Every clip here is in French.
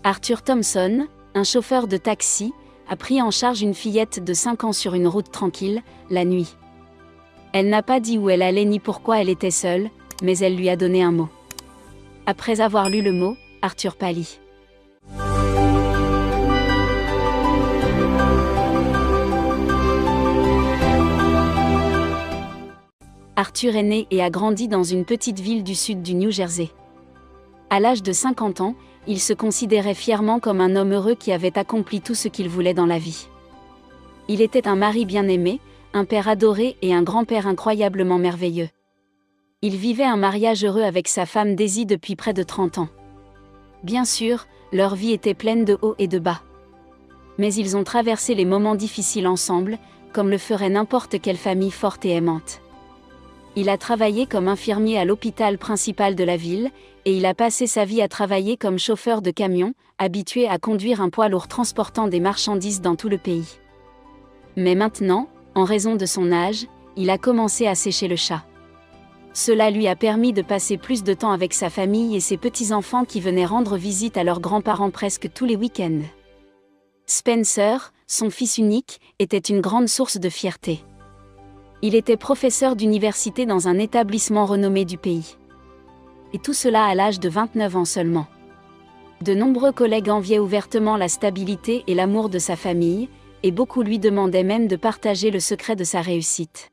Arthur Thompson, un chauffeur de taxi, a pris en charge une fillette de 5 ans sur une route tranquille, la nuit. Elle n'a pas dit où elle allait ni pourquoi elle était seule, mais elle lui a donné un mot. Après avoir lu le mot, Arthur pâlit. Arthur est né et a grandi dans une petite ville du sud du New Jersey. À l'âge de 50 ans, il se considérait fièrement comme un homme heureux qui avait accompli tout ce qu'il voulait dans la vie. Il était un mari bien-aimé, un père adoré et un grand-père incroyablement merveilleux. Il vivait un mariage heureux avec sa femme Daisy depuis près de 30 ans. Bien sûr, leur vie était pleine de hauts et de bas. Mais ils ont traversé les moments difficiles ensemble, comme le ferait n'importe quelle famille forte et aimante. Il a travaillé comme infirmier à l'hôpital principal de la ville, et il a passé sa vie à travailler comme chauffeur de camion, habitué à conduire un poids lourd transportant des marchandises dans tout le pays. Mais maintenant, en raison de son âge, il a commencé à sécher le chat. Cela lui a permis de passer plus de temps avec sa famille et ses petits-enfants qui venaient rendre visite à leurs grands-parents presque tous les week-ends. Spencer, son fils unique, était une grande source de fierté. Il était professeur d'université dans un établissement renommé du pays. Et tout cela à l'âge de 29 ans seulement. De nombreux collègues enviaient ouvertement la stabilité et l'amour de sa famille, et beaucoup lui demandaient même de partager le secret de sa réussite.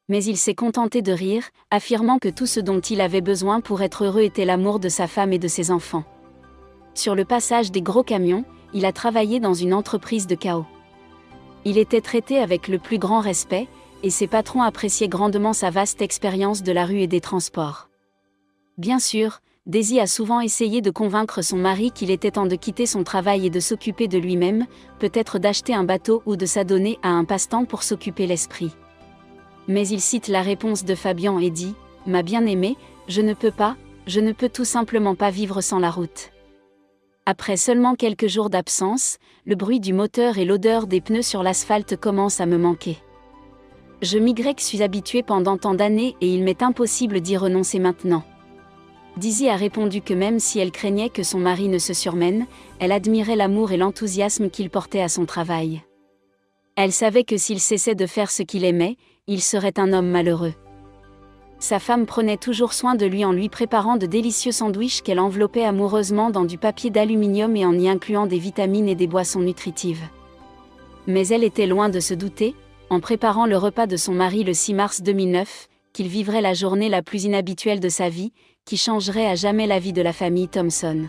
Mais il s'est contenté de rire, affirmant que tout ce dont il avait besoin pour être heureux était l'amour de sa femme et de ses enfants. Sur le passage des gros camions, il a travaillé dans une entreprise de chaos. Il était traité avec le plus grand respect, et ses patrons appréciaient grandement sa vaste expérience de la rue et des transports. Bien sûr, Daisy a souvent essayé de convaincre son mari qu'il était temps de quitter son travail et de s'occuper de lui-même, peut-être d'acheter un bateau ou de s'adonner à un passe-temps pour s'occuper l'esprit. Mais il cite la réponse de Fabian et dit « Ma bien-aimée, je ne peux tout simplement pas vivre sans la route. » Après seulement quelques jours d'absence, le bruit du moteur et l'odeur des pneus sur l'asphalte commencent à me manquer. Je suis habituée pendant tant d'années et il m'est impossible d'y renoncer maintenant. Daisy a répondu que même si elle craignait que son mari ne se surmène, elle admirait l'amour et l'enthousiasme qu'il portait à son travail. Elle savait que s'il cessait de faire ce qu'il aimait, il serait un homme malheureux. Sa femme prenait toujours soin de lui en lui préparant de délicieux sandwichs qu'elle enveloppait amoureusement dans du papier d'aluminium et en y incluant des vitamines et des boissons nutritives. Mais elle était loin de se douter, en préparant le repas de son mari le 6 mars 2009, qu'il vivrait la journée la plus inhabituelle de sa vie, qui changerait à jamais la vie de la famille Thompson.